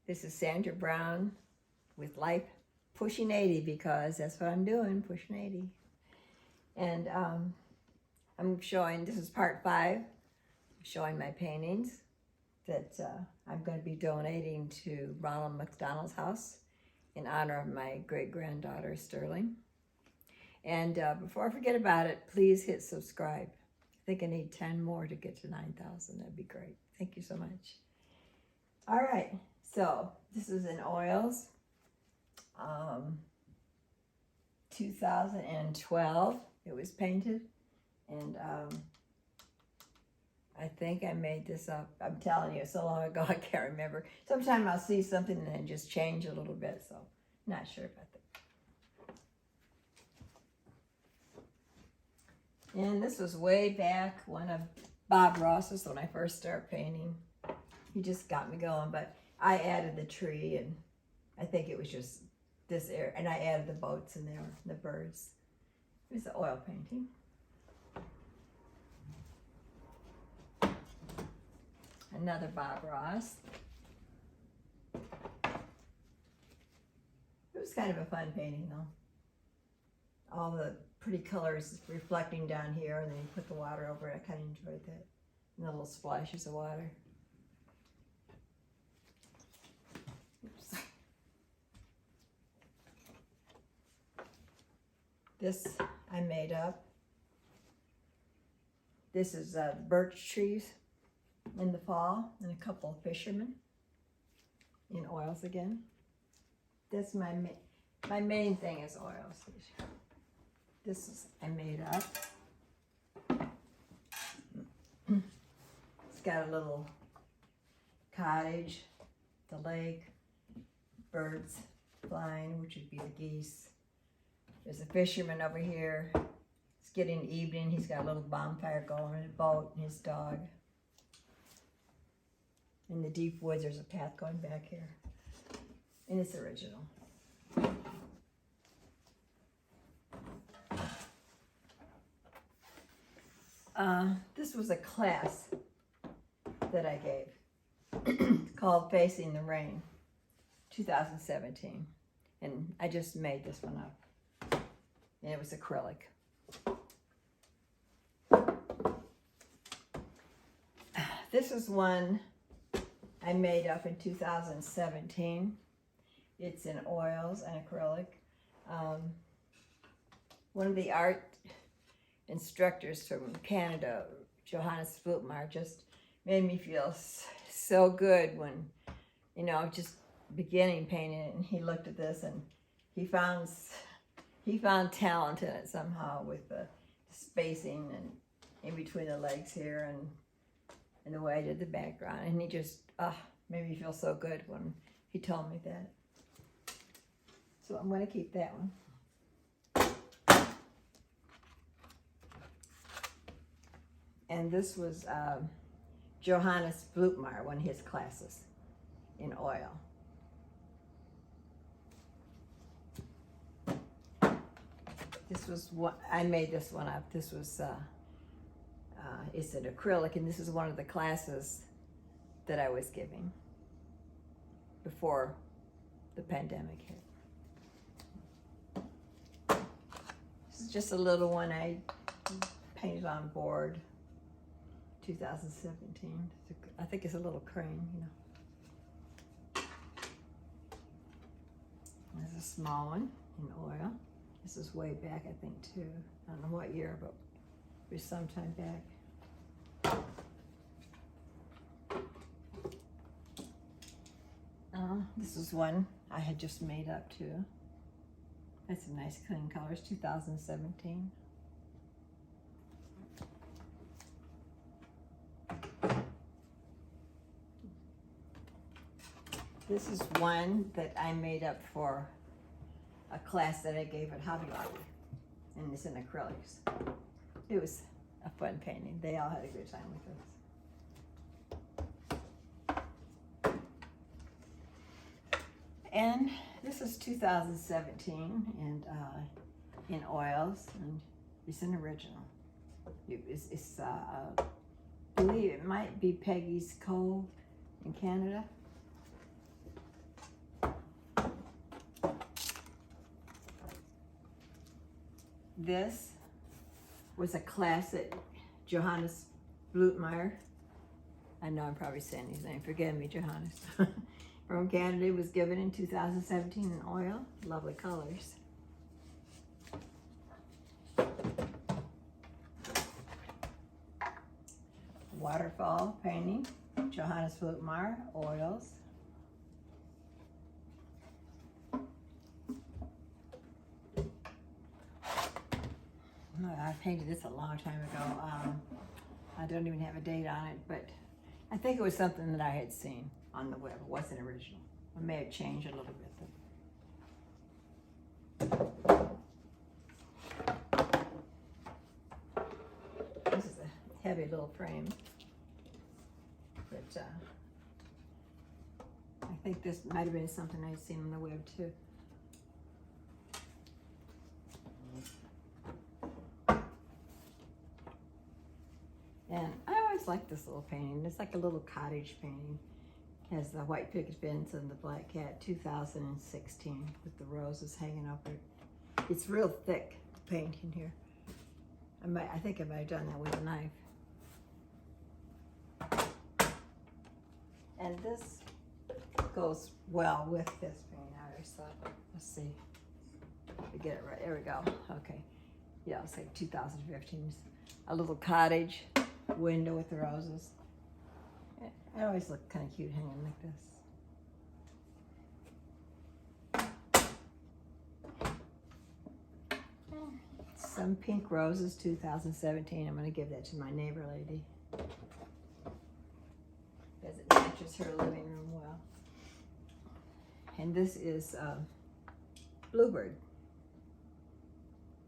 This is Sandra Brown with Life Pushing 80, because that's what I'm doing, pushing 80. And I'm showing, this is part 5, showing my paintings that I'm going to be donating to Ronald McDonald's house in honor of my great-granddaughter, Sterling. And before I forget about it, please hit subscribe. I think I need 10 more to get to 9,000. That'd be great. Thank you so much. All right, so this is in oils. 2012 it was painted, and I think I made this up. I'm telling you, so long ago I can't remember. Sometimes I'll see something and then just change a little bit, so not sure about that. And this was way back, one of Bob Ross's when I first started painting. He just got me going, but I added the tree, and I think it was just this area, and I added the boats in there, the birds. Here's the oil painting. Another Bob Ross. It was kind of a fun painting though. All the pretty colors reflecting down here, and then you put the water over it. I kind of enjoyed that. And the little splashes of water. Oops. This I made up. This is birch trees in the fall, and a couple of fishermen in oils again. That's my main thing is oils. This is I made up. It's got a little cottage, the lake, birds flying, which would be the geese. There's a fisherman over here. It's getting evening. He's got a little bonfire going, and a boat, and his dog. In the deep woods, there's a path going back here. And it's original. This was a class that I gave called Facing the Rain, 2017. And I just made this one up. And it was acrylic. This is one I made up in 2017. It's in oils and acrylic. One of the art instructors from Canada, Johannes Vlootmar, just made me feel so good when, you know, just beginning painting it, and he looked at this and he found talent in it somehow with the spacing and in between the legs here and the way I did the background, and he just made me feel so good when he told me that. So I'm going to keep that one. And this was Johannes Vlootmar, one of his classes in oil. This was what I made this one up. This was it's an acrylic, and this is one of the classes that I was giving before the pandemic hit. This is just a little one I painted on board, 2017. I think it's a little crane, you know. There's a small one in oil. This is way back, I think, too. I don't know what year, but it was sometime back. This is one I had just made up, too. That's some nice clean colors, 2017. This is one that I made up for a class that I gave at Hobby Lobby, and it's in acrylics. It was a fun painting. They all had a good time with this. And this is 2017, and in oils, and it's an original. It's I believe it might be Peggy's Cove in Canada. This was a classic Johannes Blutmeyer. I know I'm probably saying his name. Forgive me, Johannes. From Canada. It was given in 2017 in oil. Lovely colors. Waterfall painting. Johannes Blutmeyer oils. I painted this a long time ago. I don't even have a date on it, but I think it was something that I had seen on the web. It wasn't original. I may have changed a little bit. This is a heavy little frame, but I think this might have been something I'd seen on the web too. And I always like this little painting. It's like a little cottage painting. It has the white picket fence and the black cat, 2016, with the roses hanging up it. It's real thick painting here. I think I might have done that with a knife. And this goes well with this painting. I always thought, let's see. To get it right. There we go. Okay. Yeah, I'll say 2015. A little cottage window with the roses. I always look kind of cute hanging like this. Some pink roses, 2017. I'm going to give that to my neighbor lady, because it matches her living room well. And this is Bluebird.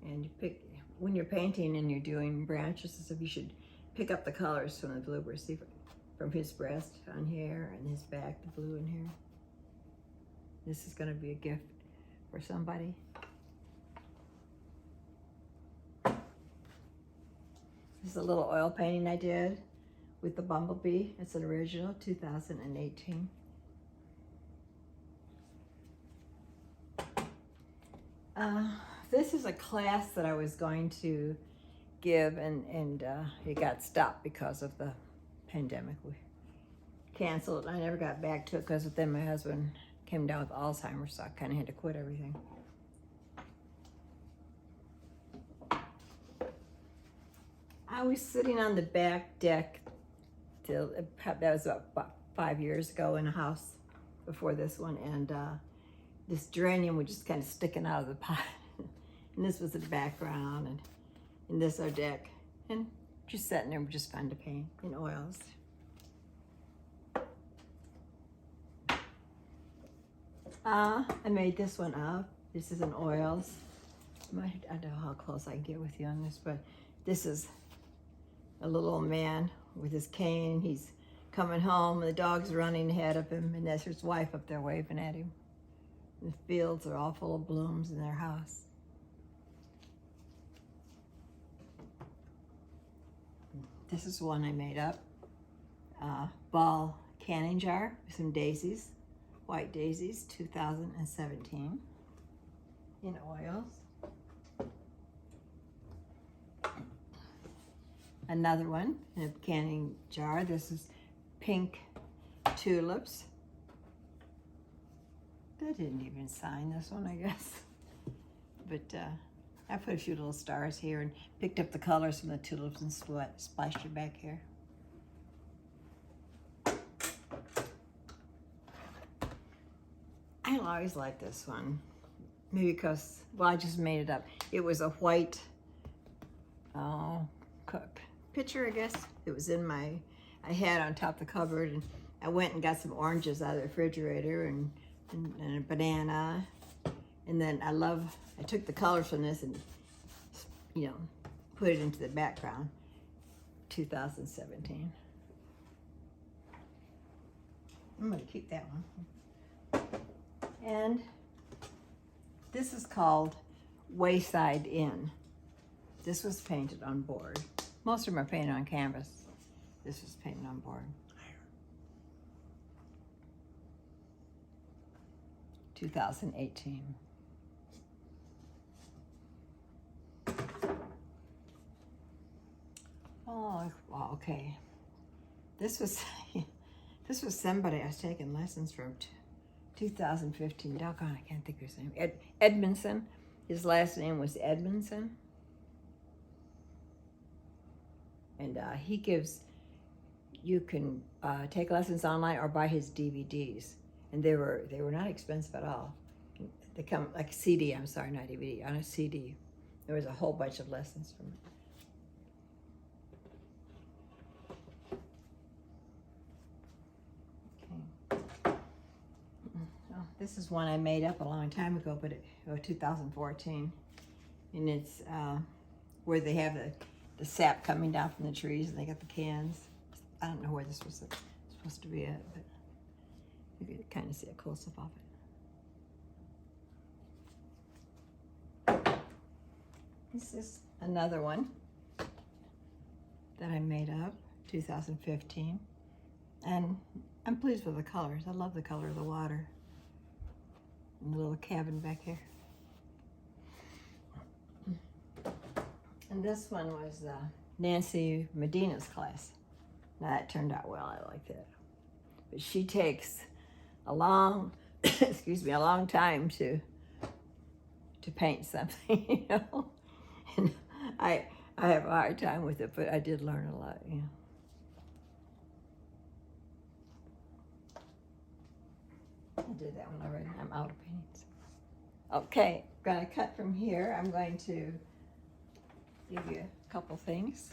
And you pick, when you're painting and you're doing branches and stuff, you should pick up the colors from the Bluebird. See, from his breast on here and his back, the blue in here. This is going to be a gift for somebody. This is a little oil painting I did with the bumblebee. It's an original, 2018. This is a class that I was going to give, and it got stopped because of the pandemic. We canceled it. I never got back to it because then my husband came down with Alzheimer's, so I kind of had to quit everything. I was sitting on the back deck till that was about 5 years ago in a house before this one, and this geranium was just kind of sticking out of the pot. And this was the background, and this our deck, and just sitting there, just fun to paint in oils. I made this one up. This is in oils. I don't know how close I can get with you on this, but this is a little old man with his cane. He's coming home, and the dog's running ahead of him, and there's his wife up there waving at him. The fields are all full of blooms in their house. This is one I made up. Ball canning jar with some daisies, white daisies, 2017, in oils. Another one in a canning jar. This is pink tulips. I didn't even sign this one, I guess. But I put a few little stars here and picked up the colors from the tulips and splashed it back here. I always like this one. Maybe because, well, I just made it up. It was a white picture, I guess. It was in I had on top of the cupboard, and I went and got some oranges out of the refrigerator and a banana. And then I took the colors from this and, put it into the background, 2017. I'm gonna keep that one. And this is called Wayside Inn. This was painted on board. Most of them are painted on canvas. This was painted on board. 2018. Oh, well, okay. This was this was somebody I was taking lessons from 2015. Doggone, I can't think of his name. Edmondson. His last name was Edmondson. And he gives, you can take lessons online or buy his DVDs. And they were not expensive at all. They come like a CD, I'm sorry, not DVD, on a CD. There was a whole bunch of lessons from it. This is one I made up a long time ago, but 2014. And it's where they have the sap coming down from the trees and they got the cans. I don't know where this was supposed to be at, but you can kind of see a close-up of it. This is another one that I made up, 2015. And I'm pleased with the colors. I love the color of the water. And the little cabin back here. And this one was Nancy Medina's class. Now that turned out well, I liked it. But she takes a long, excuse me, a long time to paint something, you know. And I have a hard time with it, but I did learn a lot, you know. I did that one already. I'm out of paints. Okay, I'm going to cut from here. I'm going to give you a couple things.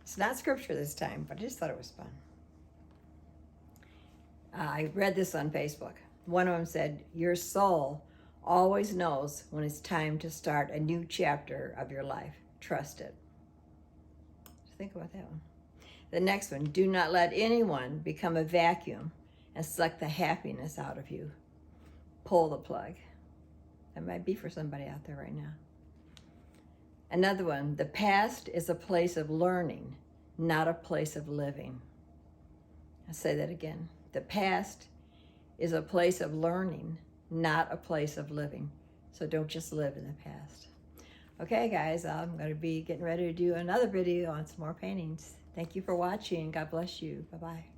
It's not scripture this time, but I just thought it was fun. I read this on Facebook. One of them said, your soul always knows when it's time to start a new chapter of your life. Trust it. Just think about that one. The next one, do not let anyone become a vacuum and suck the happiness out of you. Pull the plug. That might be for somebody out there right now. Another one, the past is a place of learning, not a place of living. I'll say that again. The past is a place of learning, not a place of living. So don't just live in the past. Okay, guys, I'm going to be getting ready to do another video on some more paintings. Thank you for watching. God bless you. Bye-bye.